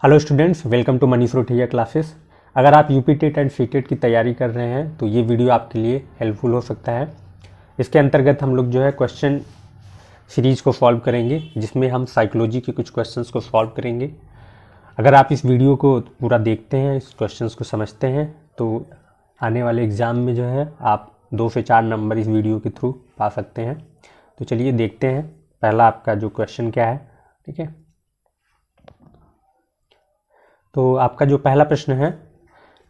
Hello students, welcome to Manish Rothiya classes. अगर आप UP TET and CTET की तैयारी कर रहे हैं तो ये वीडियो आपके लिए हेल्पफुल हो सकता है। इसके अंतर्गत हम लोग जो है क्वेश्चन सीरीज़ को सॉल्व करेंगे, जिसमें हम साइकोलॉजी के कुछ क्वेश्चंस को सॉल्व करेंगे। अगर आप इस वीडियो को पूरा देखते हैं, इस क्वेश्चंस को समझते हैं, तो आने वाले एग्ज़ाम में जो है आप 2 से 4 नंबर इस वीडियो के थ्रू पा सकते हैं। तो चलिए देखते हैं पहला आपका जो क्वेश्चन क्या है। ठीक है, तो आपका जो पहला प्रश्न है,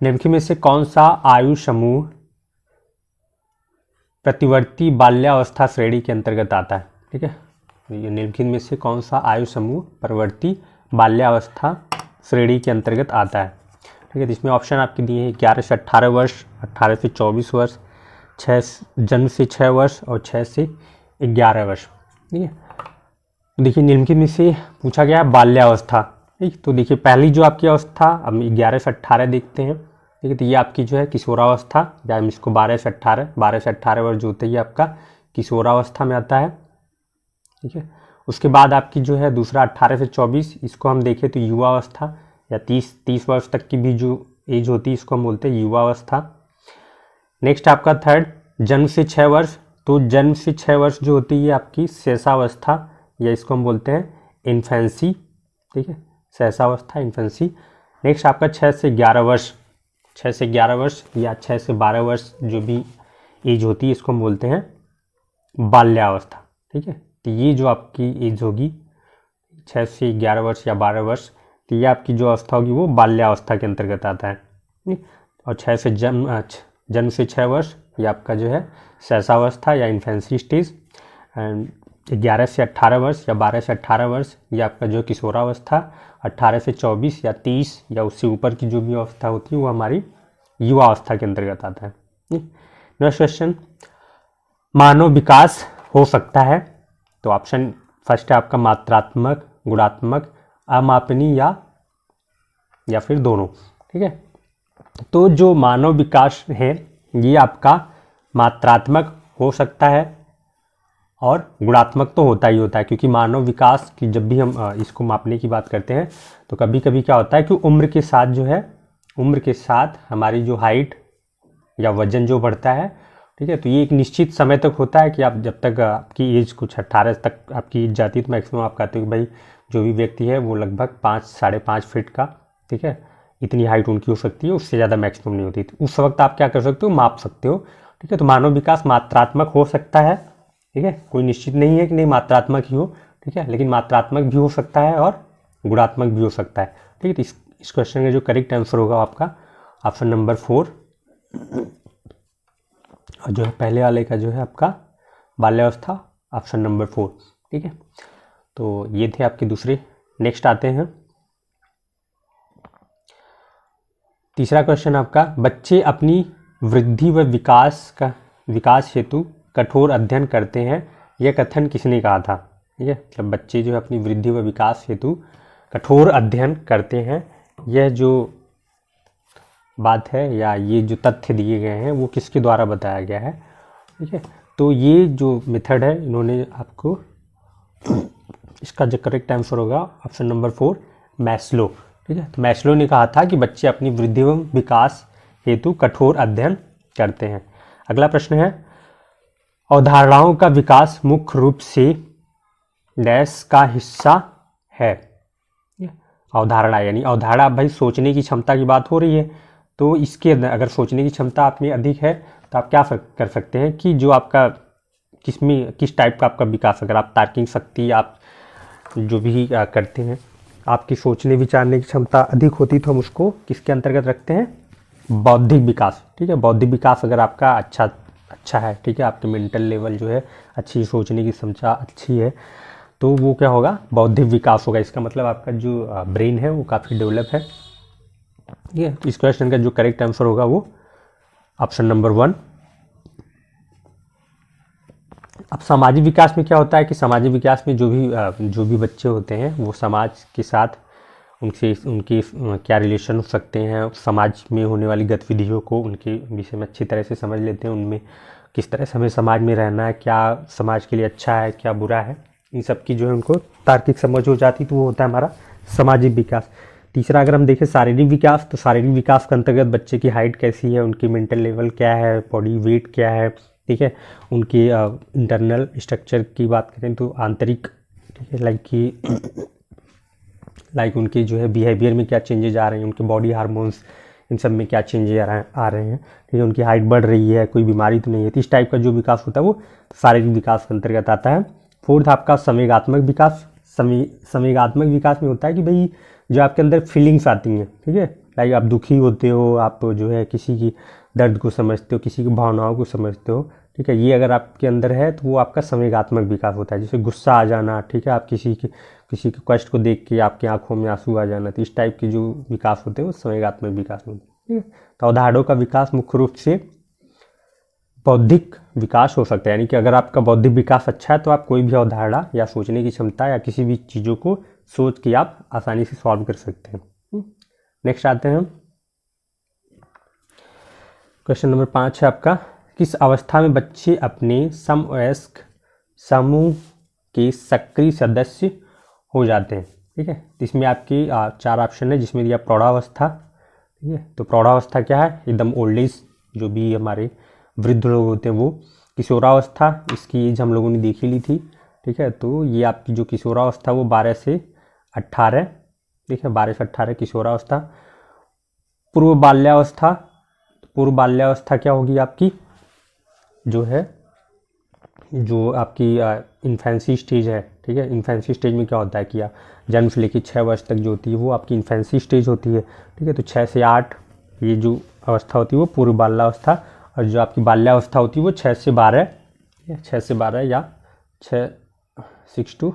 निम्नलिखित में से कौन सा आयु समूह प्रतिवर्ती बाल्यावस्था श्रेणी के अंतर्गत आता है। ठीक है, ये निम्नलिखित में से कौन सा आयु समूह परवर्ती बाल्यावस्था श्रेणी के अंतर्गत आता है। ठीक है, तो इसमें ऑप्शन आपके दिए हैं 11 से 18 वर्ष, 18 से 24 वर्ष, 6 जन्म से 6 वर्ष और 6 से 11 वर्ष। ठीक है, देखिए निम्नलिखित में से पूछा गया है बाल्यावस्था। ठीक, तो देखिए पहली जो आपकी अवस्था, अब 11 से 18 देखते हैं। ठीक है, तो ये आपकी जो है किशोरावस्था, या हम इसको 12 से 18 वर्ष जो होते हैं ये आपका किशोरावस्था में आता है। ठीक है, उसके बाद आपकी जो है दूसरा 18 से 24, इसको हम देखें तो युवावस्था, या 30 वर्ष तक की भी जो एज होती है इसको हम बोलते हैं युवावस्था। नेक्स्ट आपका थर्ड जन्म से 6 वर्ष, तो जन्म से 6 वर्ष जो होती है आपकी शैशवावस्था, या इसको हम बोलते हैं इन्फेंसी। ठीक है, शैशवावस्था, इन्फेंसी। नेक्स्ट आपका 6 से 11 वर्ष, 6 से 11 वर्ष या 6 से 12 वर्ष जो भी एज होती है इसको हम बोलते हैं बाल्यावस्था। ठीक है, तो ये जो आपकी एज होगी 6 से 11 वर्ष या 12 वर्ष, तो ये आपकी जो अवस्था होगी वो बाल्यावस्था के अंतर्गत आता है। और 6 से जन्म से 6 वर्ष ये आपका जो है शैशवावस्था या इन्फेंसी स्टेज। एंड 11 से 18 वर्ष या 12 से 18 वर्ष ये आपका जो किशोरावस्था। 18 से 24 या 30 या उससे ऊपर की जो भी अवस्था होती है वो हमारी युवावस्था के अंतर्गत आता है। नेक्स्ट क्वेश्चन, मानव विकास हो सकता है, तो ऑप्शन फर्स्ट है आपका मात्रात्मक, गुणात्मक, अमापनीय या फिर दोनों। ठीक है, तो जो मानव विकास है ये आपका मात्रात्मक हो सकता है और गुणात्मक तो होता ही होता है, क्योंकि मानव विकास की जब भी हम इसको मापने की बात करते हैं तो कभी कभी क्या होता है कि उम्र के साथ जो है, उम्र के साथ हमारी जो हाइट या वजन जो बढ़ता है। ठीक है, तो ये एक निश्चित समय तक होता है कि आप जब तक आपकी एज कुछ 18 तक आपकी एज जाती है तो मैक्सिमम आप कहते हो कि भाई जो भी व्यक्ति है वो लगभग 5 साढ़े 5 फीट का, ठीक है, इतनी हाइट उनकी हो सकती है, उससे ज़्यादा मैक्सिमम नहीं होती। तो उस वक्त आप क्या कर सकते हो, माप सकते हो। ठीक है, तो मानव विकास मात्रात्मक हो सकता है। ठीक है, कोई निश्चित नहीं है कि नहीं मात्रात्मक ही हो। ठीक है, लेकिन मात्रात्मक भी हो सकता है और गुणात्मक भी हो सकता है। ठीक है, तो इस क्वेश्चन का जो करेक्ट आंसर होगा आपका ऑप्शन नंबर 4, और जो है पहले वाले का जो है आपका बाल्यावस्था ऑप्शन नंबर 4। ठीक है, तो ये थे आपके दूसरे। नेक्स्ट आते हैं तीसरा क्वेश्चन आपका, बच्चे अपनी वृद्धि व विकास हेतु कठोर अध्ययन करते हैं, यह कथन किसने कहा था। ठीक है, मतलब बच्चे जो है अपनी वृद्धि व विकास हेतु कठोर अध्ययन करते हैं, यह जो बात है या ये जो तथ्य दिए गए हैं वो किसके द्वारा बताया गया है। ठीक है, तो ये जो मेथड है इन्होंने आपको, इसका जो करेक्ट आंसर होगा ऑप्शन नंबर 4 मैस्लो। ठीक है, तो मैस्लो ने कहा था कि बच्चे अपनी वृद्धि व विकास हेतु कठोर अध्ययन करते हैं। अगला प्रश्न है, अवधारणाओं का विकास मुख्य रूप से डैश का हिस्सा है। अवधारणा यानी अवधारणा, भाई सोचने की क्षमता की बात हो रही है, तो इसके अंदर अगर सोचने की क्षमता आप में अधिक है तो आप क्या कर सकते हैं कि जो आपका किस टाइप का आपका विकास, अगर आप तार्किक शक्ति आप जो भी करते हैं, आपकी सोचने विचारने की क्षमता अधिक होती तो हम उसको किसके अंतर्गत रखते हैं, बौद्धिक विकास। ठीक है, बौद्धिक विकास अगर आपका अच्छा है, ठीक है, आपके मेंटल लेवल जो है, अच्छी सोचने की क्षमता अच्छी है, तो वो क्या होगा, बौद्धिक विकास होगा। इसका मतलब आपका जो ब्रेन है वो काफ़ी डेवलप है। ठीक है, इस क्वेश्चन का जो करेक्ट आंसर होगा वो ऑप्शन नंबर 1। अब सामाजिक विकास में क्या होता है कि सामाजिक विकास में जो भी बच्चे होते हैं वो समाज के साथ उनके क्या रिलेशन हो सकते हैं, समाज में होने वाली गतिविधियों को उनके विषय में अच्छी तरह से समझ लेते हैं, उनमें किस तरह से हमें समाज में रहना है, क्या समाज के लिए अच्छा है क्या बुरा है, इन सब की जो है उनको तार्किक समझ हो जाती, तो वो होता है हमारा सामाजिक विकास। तीसरा अगर हम देखें शारीरिक विकास, तो शारीरिक विकास के अंतर्गत बच्चे की हाइट कैसी है, उनकी मेंटल लेवल क्या है, बॉडी वेट क्या है, ठीक है, उनकी इंटरनल स्ट्रक्चर की बात करें तो आंतरिक, ठीक है, लाइक उनके जो है बिहेवियर में क्या चेंजेज आ रहे हैं, उनके बॉडी हार्मोन्स इन सब में क्या चेंजेज आ रहे हैं, ठीक है, उनकी हाइट बढ़ रही है, कोई बीमारी तो नहीं है। तो इस टाइप का जो विकास होता है वो शारीरिक विकास के अंतर्गत आता है। फोर्थ आपका संवेगात्मक विकास। संवेगात्मक विकास में होता है कि भाई जो आपके अंदर फीलिंग्स आती हैं, ठीक है, लाइक आप दुखी होते हो, आप जो है किसी की दर्द को समझते हो, किसी की भावनाओं को समझते हो, ठीक है, ये अगर आपके अंदर है तो वो आपका संवेगात्मक विकास होता है। जैसे गुस्सा आ जाना, ठीक है, आप किसी के कष्ट को देख के आपकी आंखों में आंसू आ जाना, तो इस टाइप के जो विकास होते हैं वो संवेगात्मक विकास होते हैं, ठीक है। तो अवधारणाओं का विकास मुख्य रूप से बौद्धिक विकास हो सकता है, यानी कि अगर आपका बौद्धिक विकास अच्छा है तो आप कोई भी अवधारणा या सोचने की क्षमता या किसी भी चीज़ों को सोच के आप आसानी से सॉल्व कर सकते हैं। नेक्स्ट आते हैं, क्वेश्चन नंबर 5 है आपका, किस अवस्था में बच्चे अपने समवयस्क समूह के सक्रिय सदस्य हो जाते हैं, ठीक है। इसमें आपकी 4 ऑप्शन है, जिसमें दिया प्रौढ़ावस्था, ठीक है, तो प्रौढ़ावस्था क्या है, एकदम ओल्ड एज, जो भी हमारे वृद्ध लोग होते हैं वो। किशोरावस्था, इसकी एज हम लोगों ने देखी ली थी, ठीक है, तो ये आपकी जो किशोरावस्था वो 12 से 18, ठीक है, 12 से 18 किशोरावस्था। पूर्व बाल्यावस्था, पूर्व बाल्यावस्था क्या होगी आपकी, जो है जो आपकी इन्फेंसी स्टेज है, ठीक है। इन्फेंसी स्टेज में क्या होता है कि जन्म से लेकर 6 वर्ष तक जो होती है वो आपकी इन्फेंसी स्टेज होती है, ठीक है। तो 6 से 8 ये जो अवस्था होती है वो पूर्व बाल्यावस्था, और जो आपकी बाल्यावस्था होती है वो 6 से 12, 6 से 12 या 6 to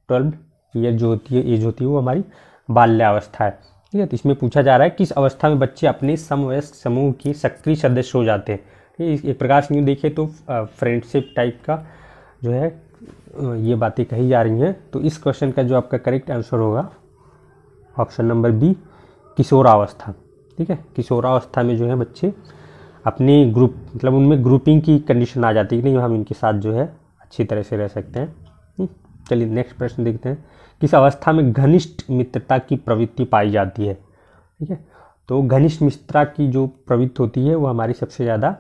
12 ईयर जो होती है, एज होती है, वो हमारी बाल्यावस्था है, ठीक है। तो इसमें पूछा जा रहा है किस अवस्था में बच्चे अपने समवयस्क समूह के सक्रिय सदस्य हो जाते हैं। एक प्रकार से देखें तो फ्रेंडशिप टाइप का जो है ये बातें कही जा रही हैं। तो इस क्वेश्चन का जो आपका करेक्ट आंसर होगा ऑप्शन नंबर बी, किशोरावस्था, ठीक है। किशोरावस्था में जो है बच्चे अपने ग्रुप, मतलब उनमें ग्रुपिंग की कंडीशन आ जाती है कि नहीं, हम इनके साथ जो है अच्छी तरह से रह सकते हैं। चलिए नेक्स्ट प्रश्न देखते हैं, किस अवस्था में घनिष्ठ मित्रता की प्रवृत्ति पाई जाती है, ठीक है। तो घनिष्ठ मित्रता की जो प्रवृत्ति होती है वो हमारी सबसे ज़्यादा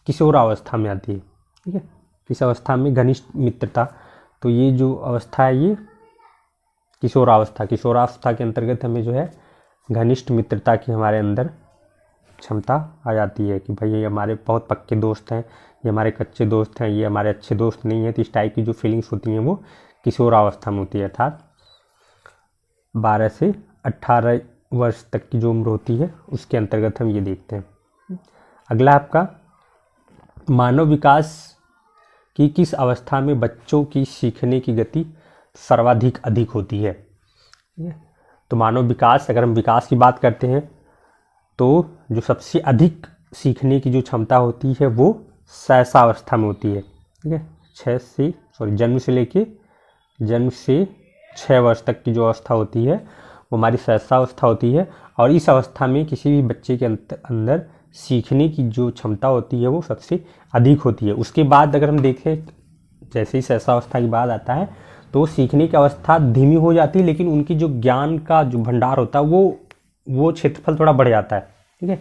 किशोरावस्था में आती है, ठीक है। किस अवस्था में घनिष्ठ मित्रता, तो ये जो अवस्था है ये किशोरावस्था, किशोरावस्था के अंतर्गत हमें जो है घनिष्ठ मित्रता की हमारे अंदर क्षमता आ जाती है कि भाई ये हमारे बहुत पक्के दोस्त हैं, ये हमारे कच्चे दोस्त हैं, ये हमारे अच्छे दोस्त नहीं हैं। तो इस टाइप की जो फीलिंग्स होती हैं वो किशोरावस्था में होती है, अर्थात 12 से 18 वर्ष तक की जो उम्र होती है उसके अंतर्गत हम ये देखते हैं। अगला आपका, मानव विकास की किस अवस्था में बच्चों की सीखने की गति सर्वाधिक अधिक होती है, ठीक है। तो मानव विकास, अगर हम विकास की बात करते हैं तो जो सबसे अधिक सीखने की जो क्षमता होती है वो शैशवावस्था में होती है, ठीक है। जन्म से 6 वर्ष तक की जो अवस्था होती है वो हमारी शैशवावस्था होती है, और इस अवस्था में किसी भी बच्चे के अंदर सीखने की जो क्षमता होती है वो सबसे अधिक होती है। उसके बाद अगर हम देखें, जैसे ही शैशवावस्था की बात आता है तो सीखने की अवस्था धीमी हो जाती है, लेकिन उनकी जो ज्ञान का जो भंडार होता है वो क्षेत्रफल थोड़ा बढ़ जाता है, ठीक है।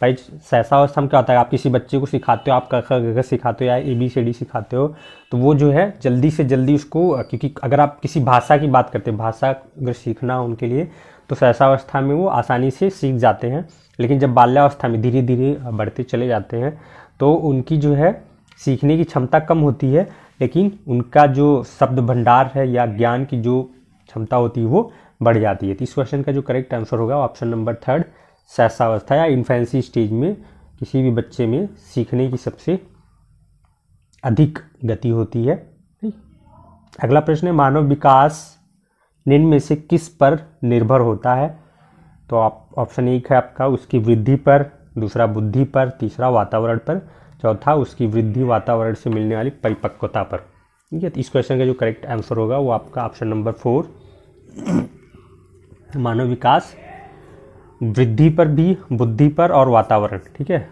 भाई शैशवावस्था में क्या होता है, आप किसी बच्चे को सिखाते हो, आप क ख ग घ सिखाते हो या ABCD सिखाते हो, तो वो जो है जल्दी से जल्दी उसको, क्योंकि अगर आप किसी भाषा की बात करते हैं, भाषा अगर सीखना हो उनके लिए तो शैशवावस्था में वो आसानी से सीख जाते हैं। लेकिन जब बाल्यावस्था में धीरे धीरे बढ़ते चले जाते हैं तो उनकी जो है सीखने की क्षमता कम होती है, लेकिन उनका जो शब्द भंडार है या ज्ञान की जो क्षमता होती है वो बढ़ जाती है। तो इस क्वेश्चन का जो करेक्ट आंसर होगा ऑप्शन नंबर 3, शैशवावस्था या इन्फेंसी स्टेज में किसी भी बच्चे में सीखने की सबसे अधिक गति होती है। अगला प्रश्न है, मानव विकास निम्न में से किस पर निर्भर होता है। तो ऑप्शन 1 है आपका उसकी वृद्धि पर, दूसरा बुद्धि पर, तीसरा वातावरण पर, चौथा उसकी वृद्धि वातावरण से मिलने वाली परिपक्वता पर, ठीक है। तो इस क्वेश्चन का जो करेक्ट आंसर होगा वो आपका ऑप्शन नंबर 4, मानव विकास वृद्धि पर भी, बुद्धि पर और वातावरण, ठीक है।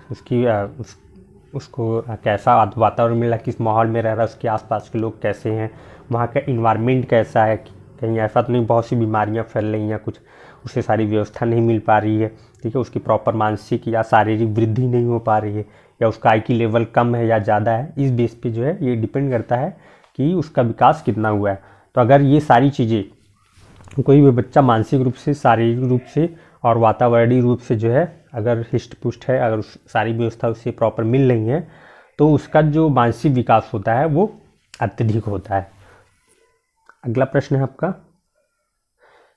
उसको कैसा वातावरण मिला, किस माहौल में रह रहा है, उसके आसपास के लोग कैसे हैं, वहाँ का इन्वायरमेंट कैसा है, कहीं ऐसा तो नहीं बहुत सी बीमारियां फैल रही हैं कुछ, उसे सारी व्यवस्था नहीं मिल पा रही है, ठीक है, उसकी प्रॉपर मानसिक या शारीरिक वृद्धि नहीं हो पा रही है, या उसका IQ लेवल कम है या ज़्यादा है, इस बेस पे जो है ये डिपेंड करता है कि उसका विकास कितना हुआ है। तो अगर ये सारी चीज़ें, कोई भी बच्चा मानसिक रूप से, शारीरिक रूप से और वातावरणीय रूप से जो है अगर हिष्ट पुष्ट है, अगर सारी व्यवस्था उससे प्रॉपर मिल रही है, तो उसका जो मानसिक विकास होता है वो अत्यधिक होता है। अगला प्रश्न है आपका,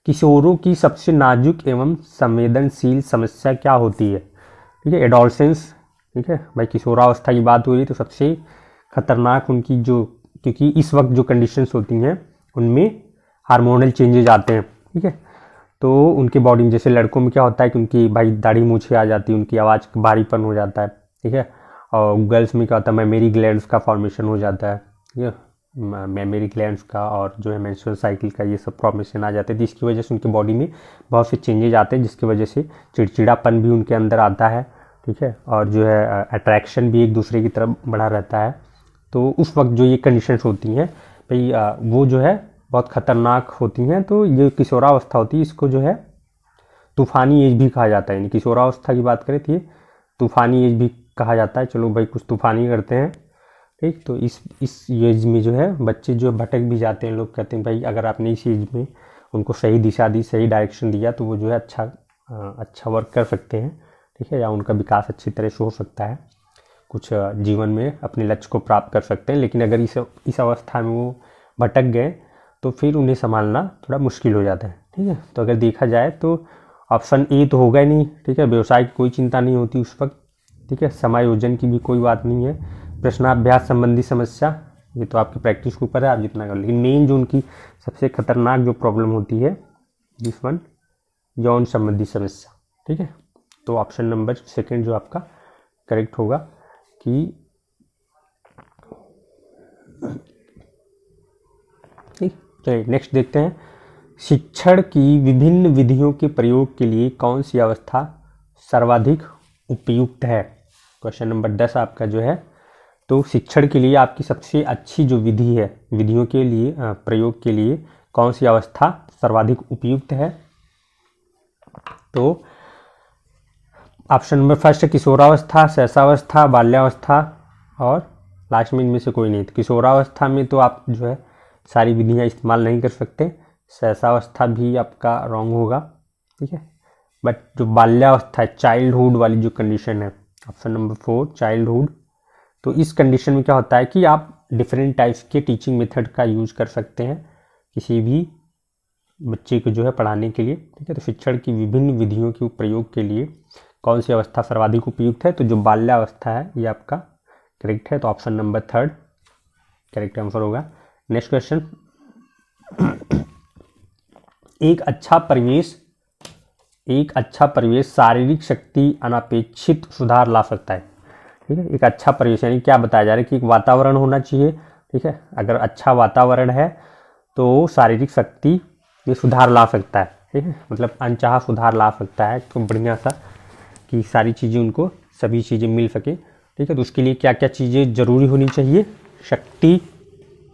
किशोरों की सबसे नाजुक एवं संवेदनशील समस्या क्या होती है? ठीक है, एडोलसेंस, ठीक है भाई, किशोरावस्था की बात हो रही है तो सबसे खतरनाक उनकी जो, क्योंकि इस वक्त जो कंडीशंस होती हैं उनमें हार्मोनल चेंजेज आते हैं, ठीक है, तो उनके बॉडी में, जैसे लड़कों में क्या होता है कि उनकी भाई दाढ़ी मूछें आ जाती है, उनकी आवाज़ भारीपन हो जाता है, ठीक है, और गर्ल्स में क्या होता है, मेमोरी ग्लैंड्स का फॉर्मेशन हो जाता है, ठीक है, मेमोरी ग्लैंड्स का और जो है मेंस्ट्रुअल साइकिल का ये सब फॉर्मेशन आ जाते हैं, जिसकी वजह से उनके बॉडी में बहुत से चेंजेज आते हैं, जिसकी वजह से चिड़चिड़ापन भी उनके अंदर आता है, ठीक है, और जो है अट्रैक्शन भी एक दूसरे की तरफ बढ़ा रहता है। तो उस वक्त जो ये कंडीशंस होती हैं भाई वो जो है बहुत ख़तरनाक होती हैं। तो ये किशोरावस्था होती है, इसको जो है तूफ़ानी एज भी कहा जाता है, यानी किशोरावस्था की बात करें तो ये तूफ़ानी एज भी कहा जाता है। चलो भाई कुछ तूफ़ानी करते हैं, ठीक। तो इस एज में जो है बच्चे जो भटक भी जाते हैं, लोग कहते हैं भाई अगर आपने इस एज में उनको सही दिशा दी, सही डायरेक्शन दिया तो वो जो है अच्छा वर्क कर सकते हैं, ठीक है, या उनका विकास अच्छी तरह से हो सकता है, कुछ जीवन में अपने लक्ष्य को प्राप्त कर सकते हैं। लेकिन अगर इस अवस्था में वो भटक गए तो फिर उन्हें संभालना थोड़ा मुश्किल हो जाता है, ठीक है। तो अगर देखा जाए तो ऑप्शन ए तो होगा ही नहीं, ठीक है, व्यवसाय की कोई चिंता नहीं होती उस वक्त, ठीक है, समायोजन की भी कोई बात नहीं है, प्रश्नाभ्यास संबंधी समस्या ये तो आपकी प्रैक्टिस के ऊपर है, आप जितना कर, लेकिन मेन जो उनकी सबसे खतरनाक जो प्रॉब्लम होती है दिस वन, यौन संबंधी समस्या, ठीक है। तो ऑप्शन नंबर सेकंड जो आपका करेक्ट होगा कि ठीक। चलिए नेक्स्ट देखते हैं, शिक्षण की विभिन्न विधियों के प्रयोग के लिए कौन सी अवस्था सर्वाधिक उपयुक्त है? क्वेश्चन नंबर 10 आपका जो है, तो शिक्षण के लिए आपकी सबसे अच्छी जो विधि है, विधियों के लिए प्रयोग के लिए कौन सी अवस्था सर्वाधिक उपयुक्त है? तो ऑप्शन नंबर फर्स्ट किशोरावस्था, शैशवावस्था, बाल्यावस्था और लास्ट में इनमें से कोई नहीं। तो किशोरावस्था में तो आप जो है सारी विधियां इस्तेमाल नहीं कर सकते, शैशवावस्था भी आपका रॉन्ग होगा, ठीक है, बट जो बाल्यावस्था है, चाइल्डहुड वाली जो कंडीशन है, ऑप्शन नंबर 4 चाइल्डहुड, तो इस कंडीशन में क्या होता है कि आप डिफरेंट टाइप्स के टीचिंग मेथड का यूज कर सकते हैं किसी भी बच्चे को जो है पढ़ाने के लिए, ठीक है। तो शिक्षण की विभिन्न विधियों के प्रयोग के लिए कौन सी अवस्था सर्वाधिक उपयुक्त है? तो जो बाल्यावस्था है ये आपका करेक्ट है, तो ऑप्शन नंबर 3 करेक्ट आंसर होगा। नेक्स्ट क्वेश्चन, एक अच्छा परिवेश शारीरिक शक्ति अनपेक्षित सुधार ला सकता है, ठीक है। एक अच्छा परिवेश यानी क्या बताया जा रहा है कि एक वातावरण होना चाहिए, ठीक है, अगर अच्छा वातावरण है तो शारीरिक शक्ति में सुधार ला सकता है, ठीक है, मतलब अनचाहा सुधार ला सकता है, तो बढ़िया सा कि सारी चीज़ें उनको सभी चीज़ें मिल सके, ठीक है। तो उसके लिए क्या क्या चीज़ें जरूरी होनी चाहिए? शक्ति,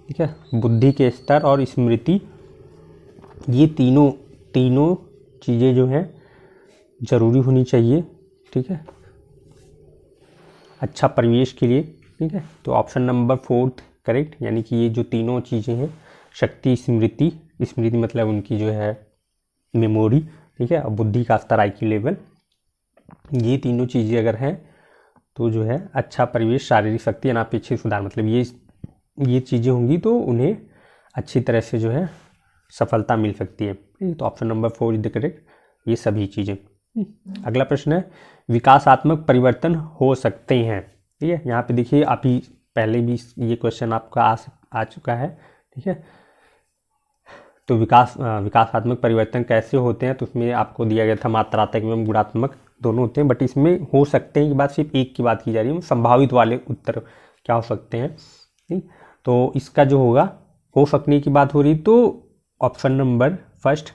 ठीक है, बुद्धि के स्तर और स्मृति, ये तीनों चीज़ें जो हैं जरूरी होनी चाहिए, ठीक है, अच्छा परिवेश के लिए, ठीक है। तो ऑप्शन नंबर 4 करेक्ट, यानी कि ये जो तीनों चीज़ें हैं, शक्ति, स्मृति मतलब उनकी जो है मेमोरी, ठीक है, और बुद्धि का स्तर, IQ लेवल, ये तीनों चीज़ें अगर हैं तो जो है अच्छा परिवेश, शारीरिक शक्ति, अनपेक्षित सुधार, मतलब ये चीज़ें होंगी तो उन्हें अच्छी तरह से जो है सफलता मिल सकती है। तो option number 4 is the correct, ये सभी चीज़ें। अगला प्रश्न है, विकासात्मक परिवर्तन हो सकते हैं, ठीक है। यहाँ पे देखिए आप ही पहले भी ये क्वेश्चन आपका आ चुका है, ठीक है। तो विकासात्मक परिवर्तन कैसे होते हैं? तो उसमें आपको दिया गया था मात्रात्मक एवं गुणात्मक दोनों होते हैं, बट इसमें हो सकते हैं की बात सिर्फ एक की बात की जा रही है, संभावित वाले उत्तर क्या हो सकते हैं, ठीक। तो इसका जो होगा हो सकने की बात हो रही, तो ऑप्शन नंबर फर्स्ट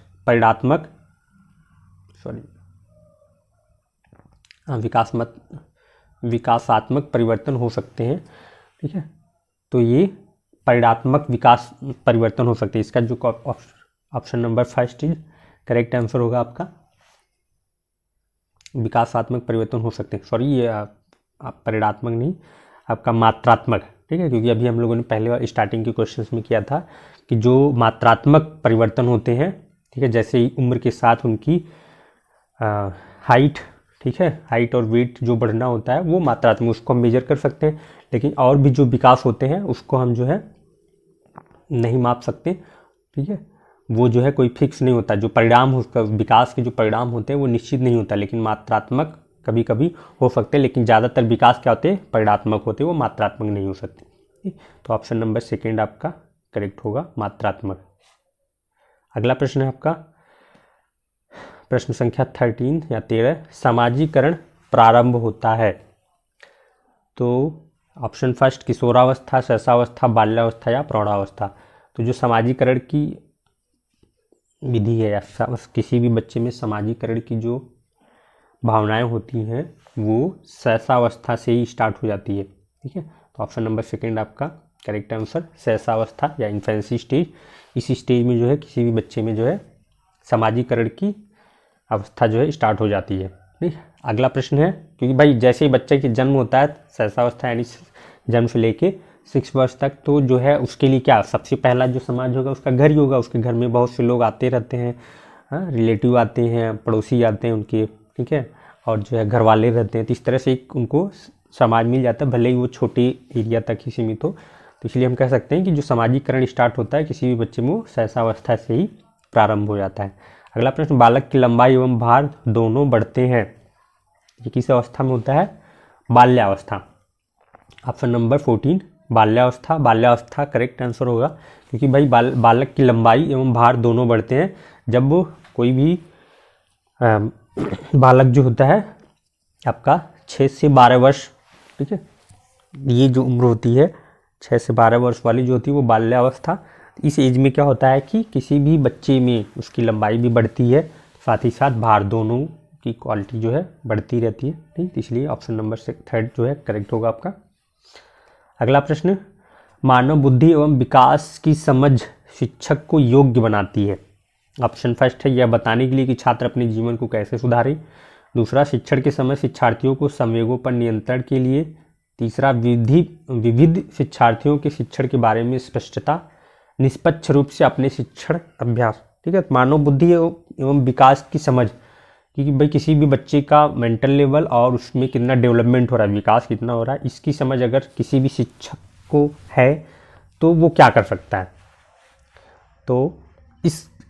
विकासात्मक परिवर्तन हो सकते हैं, ठीक है। तो ये परिणात्मक विकास परिवर्तन हो सकते हैं, इसका जो option number first is correct answer होगा आपका। विकासात्मक परिवर्तन हो सकते हैं, सॉरी ये आप परिणात्मक नहीं, आपका मात्रात्मक, ठीक है, क्योंकि अभी हम लोगों ने पहले स्टार्टिंग के क्वेश्चंस में किया था कि जो मात्रात्मक परिवर्तन होते हैं, ठीक है, जैसे ही उम्र के साथ उनकी हाइट, ठीक है, हाइट और वेट जो बढ़ना होता है वो मात्रात्मक, उसको हम मेजर कर सकते हैं, लेकिन और भी जो विकास होते हैं उसको हम जो है नहीं माप सकते, ठीक है, वो जो है कोई फिक्स नहीं होता, जो परिणाम उसका विकास के जो परिणाम होते हैं वो निश्चित नहीं होता, लेकिन मात्रात्मक कभी कभी हो सकते हैं, लेकिन ज़्यादातर विकास क्या होते हैं, परिणात्मक होते हैं, वो मात्रात्मक नहीं हो सकते। तो ऑप्शन नंबर सेकेंड आपका करेक्ट होगा, मात्रात्मक। अगला प्रश्न है आपका प्रश्न संख्या 13 या 13, सामाजिकरण प्रारंभ होता है। तो ऑप्शन फर्स्ट किशोरावस्था, शैशवावस्था, बाल्यावस्था या प्रौढ़ावस्था। तो जो सामाजिकरण की विधि है या किसी भी बच्चे में सामाजिकरण की जो भावनाएं होती हैं वो शैशवावस्था से ही स्टार्ट हो जाती है, ठीक है। तो ऑप्शन नंबर सेकेंड आपका करेक्ट आंसर, शैशवावस्था या इन्फेंसी स्टेज। इसी स्टेज में जो है किसी भी बच्चे में जो है सामाजिकरण की अवस्था जो है स्टार्ट हो जाती है, ठीक। अगला प्रश्न है, क्योंकि भाई जैसे ही बच्चे के जन्म होता है शैशवावस्था यानी जन्म से लेके 6 वर्ष तक, तो जो है उसके लिए क्या सबसे पहला जो समाज होगा उसका घर ही होगा। उसके घर में बहुत से लोग आते रहते हैं, हाँ, रिलेटिव आते हैं, पड़ोसी आते हैं उनके, ठीक है, और जो है घर वाले रहते हैं, तो इस तरह से एक उनको समाज मिल जाता है, भले ही वो छोटे एरिया तक ही सीमित हो। तो इसलिए हम कह सकते हैं कि जो सामाजिकरण स्टार्ट होता है किसी भी बच्चे में वो शैशवावस्था से ही प्रारंभ हो जाता है। अगला प्रश्न, बालक की लंबाई एवं भार दोनों बढ़ते हैं, ये किस अवस्था में होता है, बाल्यावस्था। ऑप्शन नंबर 14 बाल्यावस्था। बाल्यावस्था करेक्ट आंसर होगा, क्योंकि भाई बालक की लंबाई एवं भार दोनों बढ़ते हैं जब वो कोई भी बालक जो होता है आपका 6 से 12 वर्ष, ठीक है, ये जो उम्र होती है 6 से 12 वर्ष वाली जो होती है वो बाल्यावस्था। इस एज में क्या होता है कि किसी भी बच्चे में उसकी लंबाई भी बढ़ती है, साथ ही साथ भार, दोनों की क्वालिटी जो है बढ़ती रहती है, ठीक। इसलिए ऑप्शन नंबर थर्ड जो है करेक्ट होगा आपका। अगला प्रश्न, मानव बुद्धि एवं विकास की समझ शिक्षक को योग्य बनाती है। ऑप्शन फर्स्ट है यह बताने के लिए कि छात्र अपने जीवन को कैसे सुधारे। दूसरा, शिक्षण के समय शिक्षार्थियों को संवेगों पर नियंत्रण के लिए। तीसरा, विविध शिक्षार्थियों के शिक्षण के बारे में स्पष्टता, निष्पक्ष रूप से अपने शिक्षण अभ्यास, ठीक है। मानव बुद्धि एवं विकास की समझ, क्योंकि भाई किसी भी बच्चे का मेंटल लेवल और उसमें कितना डेवलपमेंट हो रहा है, विकास कितना हो रहा है, इसकी समझ अगर किसी भी शिक्षक को है तो वो क्या कर सकता है। तो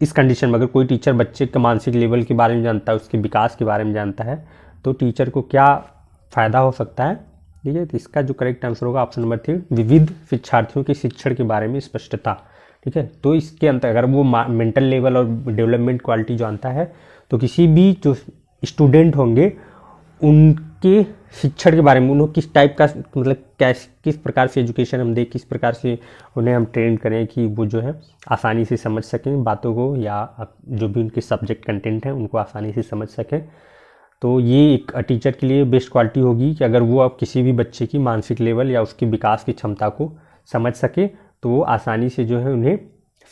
इस कंडीशन में अगर कोई टीचर बच्चे के मानसिक लेवल के बारे में जानता है, उसके विकास के बारे में जानता है, तो टीचर को क्या फ़ायदा हो सकता है, ठीक है। तो इसका जो करेक्ट आंसर होगा ऑप्शन नंबर 3, विविध शिक्षार्थियों के शिक्षण के बारे में स्पष्टता, ठीक है। तो इसके अंतर अगर वो मेंटल लेवल और डेवलपमेंट क्वालिटी जानता है तो किसी भी जो स्टूडेंट होंगे उनके शिक्षण के बारे में, उन्होंने किस टाइप का मतलब किस प्रकार से एजुकेशन हम दें, किस प्रकार से उन्हें हम ट्रेन करें कि वो जो है आसानी से समझ सकें बातों को, या जो भी उनके सब्जेक्ट कंटेंट हैं उनको आसानी से समझ सकें। तो ये एक टीचर के लिए बेस्ट क्वालिटी होगी कि अगर वो अब किसी भी बच्चे की मानसिक लेवल या उसकी विकास की क्षमता को समझ सके तो वो आसानी से जो है उन्हें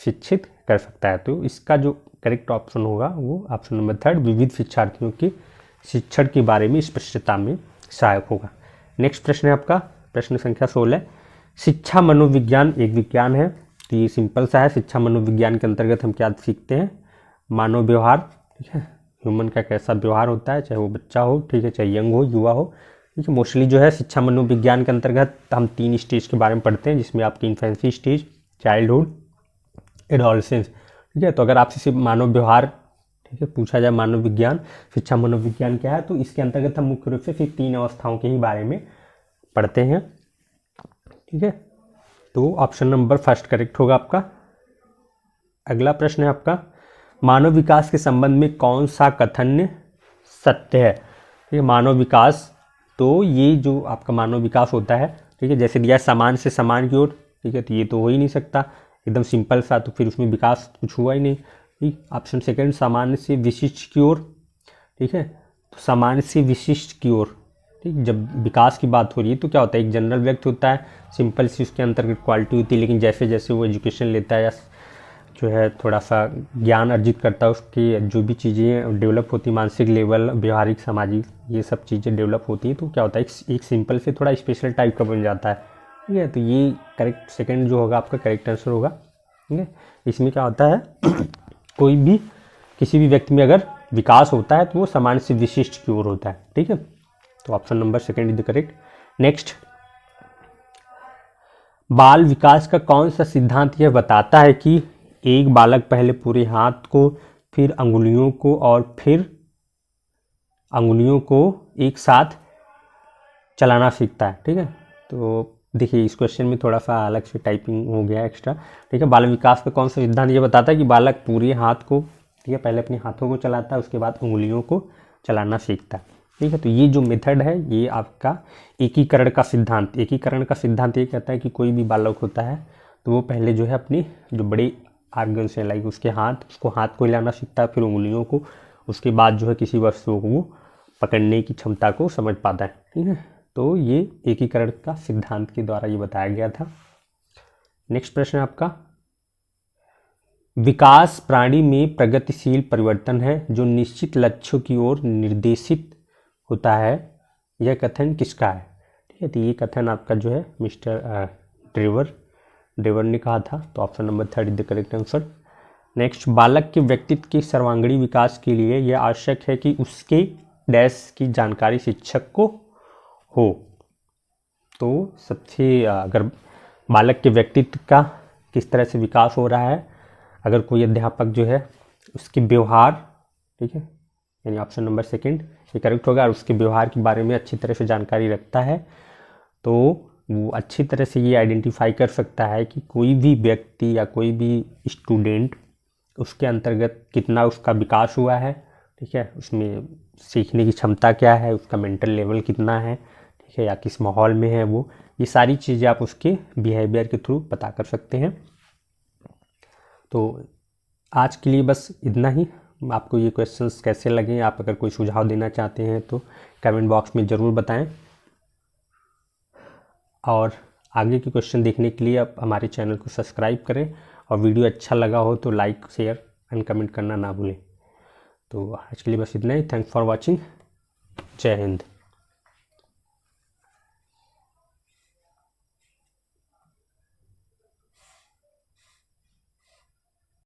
शिक्षित कर सकता है। तो इसका जो करेक्ट ऑप्शन होगा वो ऑप्शन नंबर 3, विविध शिक्षार्थियों के शिक्षण के बारे में स्पष्टता में सहायक होगा। नेक्स्ट प्रश्न है आपका प्रश्न संख्या 16, शिक्षा मनोविज्ञान एक विज्ञान है। तो ये सिंपल सा है, शिक्षा मनोविज्ञान के अंतर्गत हम क्या सीखते हैं, मानव व्यवहार, ठीक है, ह्यूमन का कैसा व्यवहार होता है, चाहे वो बच्चा हो, ठीक है, चाहे यंग हो, युवा हो, ठीक है। मोस्टली जो है शिक्षा मनोविज्ञान के अंतर्गत हम 3 स्टेज के बारे में पढ़ते हैं, जिसमें आपकी इन्फेंसी स्टेज, चाइल्डहुड, एडोलसेंस, ठीक है। तो अगर आपसे सिर्फ मानव व्यवहार, ठीक है, पूछा जाए मानव विज्ञान, शिक्षा मनोविज्ञान क्या है, तो इसके अंतर्गत हम मुख्य रूप से सिर्फ 3 अवस्थाओं के ही बारे में पढ़ते हैं, ठीक है। तो ऑप्शन नंबर फर्स्ट करेक्ट होगा आपका। अगला प्रश्न है आपका, मानव विकास के संबंध में कौन सा कथन सत्य है, ठीक है। मानव विकास, तो ये जो आपका मानव विकास होता है, ठीक है, जैसे दिया समान से समान की ओर, ठीक है, तो ये तो हो ही नहीं सकता, एकदम सिंपल सा, तो फिर उसमें विकास कुछ हुआ ही नहीं, ठीक। ऑप्शन सेकंड, सामान्य से विशिष्ट की ओर, ठीक है, तो सामान्य से विशिष्ट की ओर, ठीक। जब विकास की बात हो रही है तो क्या होता है, एक जनरल व्यक्ति होता है, सिंपल सी उसके अंतर्गत क्वालिटी होती है, लेकिन जैसे जैसे वो एजुकेशन लेता है या जो है थोड़ा सा ज्ञान अर्जित करता है, उसकी जो भी चीज़ें डेवलप होती, मानसिक लेवल, व्यवहारिक, सामाजिक, ये सब चीज़ें डेवलप होती हैं, तो क्या होता है एक सिंपल से थोड़ा स्पेशल टाइप का बन जाता है। ठीक है, तो ये करेक्ट सेकंड जो होगा आपका करेक्ट आंसर होगा। ठीक है, इसमें क्या होता है कोई भी किसी भी व्यक्ति में अगर विकास होता है तो वो सामान्य से विशिष्ट की ओर होता है। ठीक है, तो option number second is the correct. Next, बाल विकास का कौन सा सिद्धांत यह बताता है कि एक बालक पहले पूरे हाथ को, फिर अंगुलियों को और फिर अंगुलियों को एक साथ चलाना सीखता है। ठीक है, तो देखिए इस क्वेश्चन में थोड़ा सा अलग से टाइपिंग हो गया एक्स्ट्रा। ठीक है, बाल विकास का कौन सा सिद्धांत ये बताता है कि बालक पूरे हाथ को, ठीक है, पहले अपने हाथों को चलाता है, उसके बाद उंगलियों को चलाना सीखता है। ठीक है, तो ये जो मेथड है ये आपका एकीकरण का सिद्धांत, एकीकरण का सिद्धांत ये कहता है कि कोई भी बालक होता है तो वो पहले जो है अपनी जो बड़े आर्गन्स हैं लाइक उसको हाथ को हिलाना सीखता है, फिर उंगलियों को, उसके बाद जो है किसी वस्तु को पकड़ने की क्षमता को समझ पाता है। ठीक है, तो ये एकीकरण का सिद्धांत के द्वारा ये बताया गया था। नेक्स्ट प्रश्न आपका, विकास प्राणी में प्रगतिशील परिवर्तन है जो निश्चित लक्ष्यों की ओर निर्देशित होता है, यह कथन किसका है? ठीक है, तो ये कथन आपका जो है मिस्टर ड्रेवर ने कहा था, तो option number third is the correct answer. Next, बालक के व्यक्तित्व के सर्वांगीण विकास के लिए यह आवश्यक है कि उसके डैश की जानकारी शिक्षक को हो। तो सबसे अगर बालक के व्यक्तित्व का किस तरह से विकास हो रहा है, अगर कोई अध्यापक जो है उसके व्यवहार, ठीक है, यानी ऑप्शन नंबर सेकंड ये करेक्ट होगा, और उसके व्यवहार के बारे में अच्छी तरह से जानकारी रखता है तो वो अच्छी तरह से ये आइडेंटिफाई कर सकता है कि कोई भी व्यक्ति या कोई भी स्टूडेंट उसके अंतर्गत कितना उसका विकास हुआ है। ठीक है, उसमें सीखने की क्षमता क्या है, उसका मेंटल लेवल कितना है, ठीक है, या किस माहौल में है वो, ये सारी चीज़ें आप उसके बिहेवियर के थ्रू पता कर सकते हैं। तो आज के लिए बस इतना ही। आपको ये क्वेश्चंस कैसे लगे, आप अगर कोई सुझाव देना चाहते हैं तो कमेंट बॉक्स में ज़रूर बताएं, और आगे के क्वेश्चन देखने के लिए आप हमारे चैनल को सब्सक्राइब करें, और वीडियो अच्छा लगा हो तो लाइक, शेयर एंड कमेंट करना ना भूलें। तो आज के लिए बस इतना ही। Thanks for watching. जय हिंद।